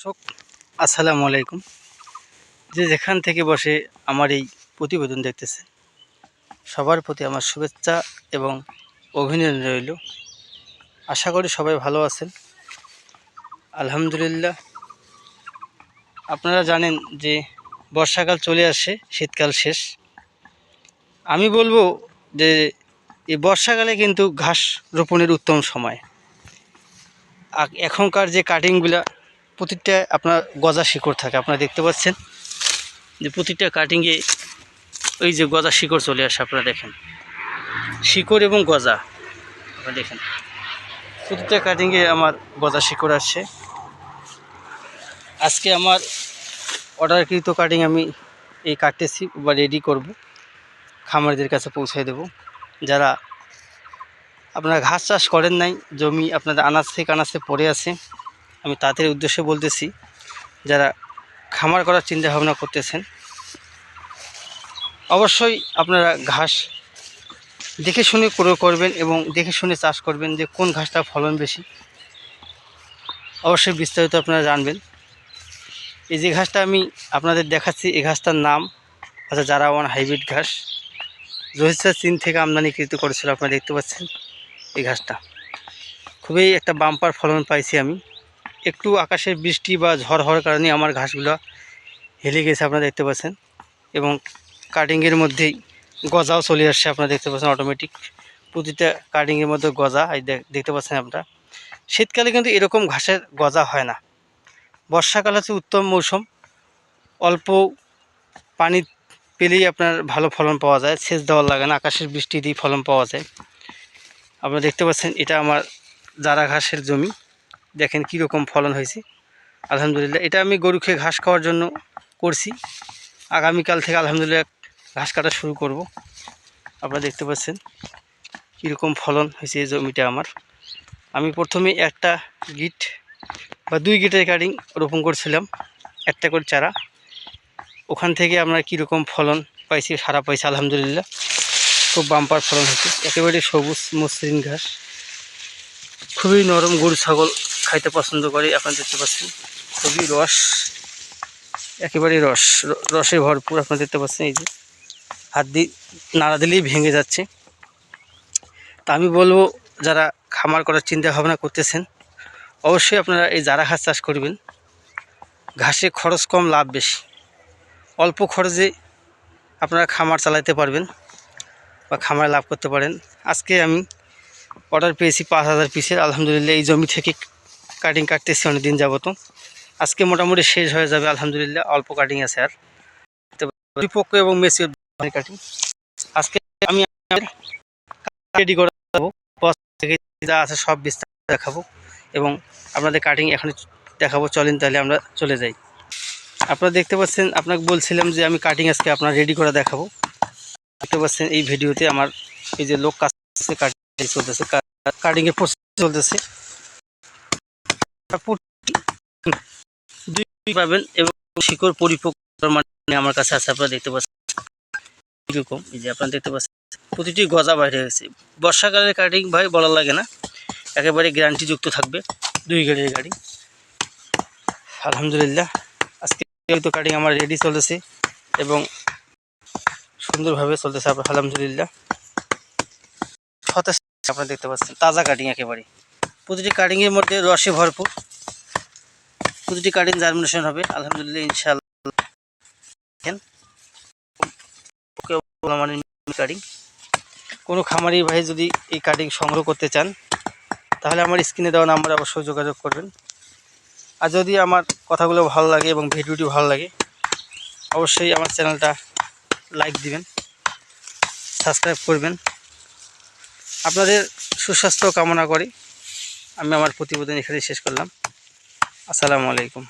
দর্শক আসসালামু আলাইকুম। যে যেখান থেকে বসে আমার এই প্রতিবেদন দেখতেছেন সবার প্রতি আমার শুভেচ্ছা এবং অভিনন্দন রইল। আশা করি সবাই ভালো আছেন। আলহামদুলিল্লাহ। আপনারা জানেন যে বর্ষাকাল চলে আসে, শীতকাল শেষ। আমি বলবো যে এই বর্ষাকালে কিন্তু ঘাস রোপণের উত্তম সময়। এখনকার যে কাটিংগুলা প্রতিটা আপনার গজা শিকড় থাকে, আপনারা দেখতে পাচ্ছেন যে প্রতিটা কাটিংয়ে ওই যে গজা শিকড় চলে আসে। আপনারা দেখেন শিকড় এবং গজা, আপনারা দেখেন প্রতিটা কাটিংয়ে আমার গজা শিকড় আসছে। আজকে আমার অর্ডারকৃত কাটিং আমি এই কাটতেছি বা রেডি করব, খামারিদের কাছে পৌঁছে দেব। যারা আপনারা ঘাস চাষ করেন নাই, জমি আপনাদের আনাজ থেকে আনাজে পড়ে আছে, আমি তাদের উদ্দেশ্যে বলতেছি, যারা খামার করার চিন্তা ভাবনা করতেছেন অবশ্যই আপনারা ঘাস দেখে শুনে করবেন এবং দেখে শুনে চাষ করবেন যে কোন ঘাসটা ফলন বেশি। অবশ্যই বিস্তারিত আপনারা জানবেন। এই যে ঘাসটা আমি আপনাদের দেখাচ্ছি, এই ঘাসটার নাম আচ্ছা জারাওয়ান হাইব্রিড ঘাস। রোহিত স্যার চীন থেকে আমদানিকৃত করেছিল। আপনারা দেখতে পাচ্ছেন এই ঘাসটা খুবই একটা বাম্পার ফলন পাইছি আমি। একটু আকাশের বৃষ্টি বা ঝড় হওয়ার কারণে আমার ঘাসগুলো হেলে গেছে, আপনারা দেখতে পাচ্ছেন। এবং কাটিংয়ের মধ্যেই গজাও চলে আসছে, আপনারা দেখতে পাচ্ছেন অটোমেটিক প্রতিটা কাটিংয়ের মধ্যে গজা দেখতে পাচ্ছেন আপনারা। শীতকালে কিন্তু এরকম ঘাসের গজা হয় না। বর্ষাকাল হচ্ছে উত্তম মৌসুম, অল্প পানি পেলেই আপনার ভালো ফলন পাওয়া যায়, সেচ দেওয়ার লাগে না, আকাশের বৃষ্টি দিয়ে ফলন পাওয়া যায়। আপনারা দেখতে পাচ্ছেন এটা আমার জারা ঘাসের জমি, দেখেন কীরকম ফলন হয়েছে। আলহামদুলিল্লাহ। এটা আমি গরু খেয়ে ঘাস খাওয়ার জন্য করছি। আগামীকাল থেকে আলহামদুলিল্লাহ ঘাস কাটা শুরু করব। আপনারা দেখতে পাচ্ছেন কীরকম ফলন হয়েছে এই জমিটা আমার। আমি প্রথমে একটা গিট বা 2 গিটের কাটিং রোপণ করছিলাম, একটা করে চারা। ওখান থেকে আমরা কীরকম ফলন পাইছি, সারা পাইছি আলহামদুলিল্লাহ। খুব বাম্পার ফলন হয়েছে, একেবারে সবুজ মসৃণ ঘাস, খুবই নরম, গরু ছাগল খাইতে পছন্দ করে। আপনারা দেখতে পাচ্ছেন খুবই রস, একেবারে রসে ভরপুর। আপনারা দেখতে পাচ্ছেন এই যে হাত দিয়ে নাড়া দিলেই ভেঙে যাচ্ছে। তা আমি বলবো যারা খামার করার চিন্তা ভাবনা করতেছেন অবশ্যই আপনারা এই জারা ঘাস চাষ করবেন। ঘাসে খরচ কম, লাভ বেশি। অল্প খরচে আপনারা খামার চালাতে পারবেন বা খামারে লাভ করতে পারেন। আজকে আমি অর্ডার পেয়েছি 5000 পিসের। আলহামদুলিল্লাহ এই জমি থেকে কাটিং কাটতেছি অনেক দিন যাবত। আজকে মোটামুটি শেষ হয়ে যাবে আলহামদুলিল্লাহ, অল্প কাটিং আছে আর। পরিপক্ক এবং মেচিউর কাটিং আজকে আমি রেডি করে দেবো। থেকে যা আছে সব বিস্তারিত দেখাবো এবং আপনাদের কাটিং এখন দেখাবো। চলেন তাহলে আমরা চলে যাই। আপনারা দেখতে পাচ্ছেন, আপনাকে বলছিলাম যে আমি কাটিং আজকে আপনার রেডি করে দেখাবো। দেখতে পাচ্ছেন এই ভিডিওতে আমার এই যে লোক কাজ কাটিং চলতেছে, কাটিংয়ের প্রসেস চলতেছে। দুই পাবেন এবং শিকড় পরিপক্ক মানে আমার কাছে আছে। আপনারা দেখতে পাচ্ছেন এরকম, এই যে আপনারা দেখতে পাচ্ছেন প্রতিটি গজা বাইরে হয়েছে। বর্ষাকালের কাটিং ভাই বলার লাগে না, একেবারে গ্যারান্টিযুক্ত থাকবে। 2 গেটের গাড়ি আলহামদুলিল্লাহ। আজকে তো কাটিং আমার রেডি চলতেছে এবং সুন্দরভাবে চলতেছে আলহামদুলিল্লাহ। সতেজ আপনারা দেখতে পাচ্ছেন, তাজা কাটিং একেবারে। প্রতিটি কাটিংয়ের মধ্যে রসে ভরপুর, প্রতিটি কাটিং জার্মিনেশন হবে আলহামদুলিল্লাহ ইনশাআল্লাহ। দেখেন কাটিং কোনো খামারি ভাই যদি এই কাটিং সংগ্রহ করতে চান তাহলে আমার স্ক্রিনে দেওয়া নাম্বারে অবশ্যই যোগাযোগ করবেন। আর যদি আমার কথাগুলো ভালো লাগে এবং ভিডিওটি ভালো লাগে অবশ্যই আমার চ্যানেলটা লাইক দিবেন, সাবস্ক্রাইব করবেন। আপনাদের সুস্বাস্থ্য কামনা করি আমি আমার প্রতিবেদন এখানে শেষ করলাম। আসসালামু আলাইকুম।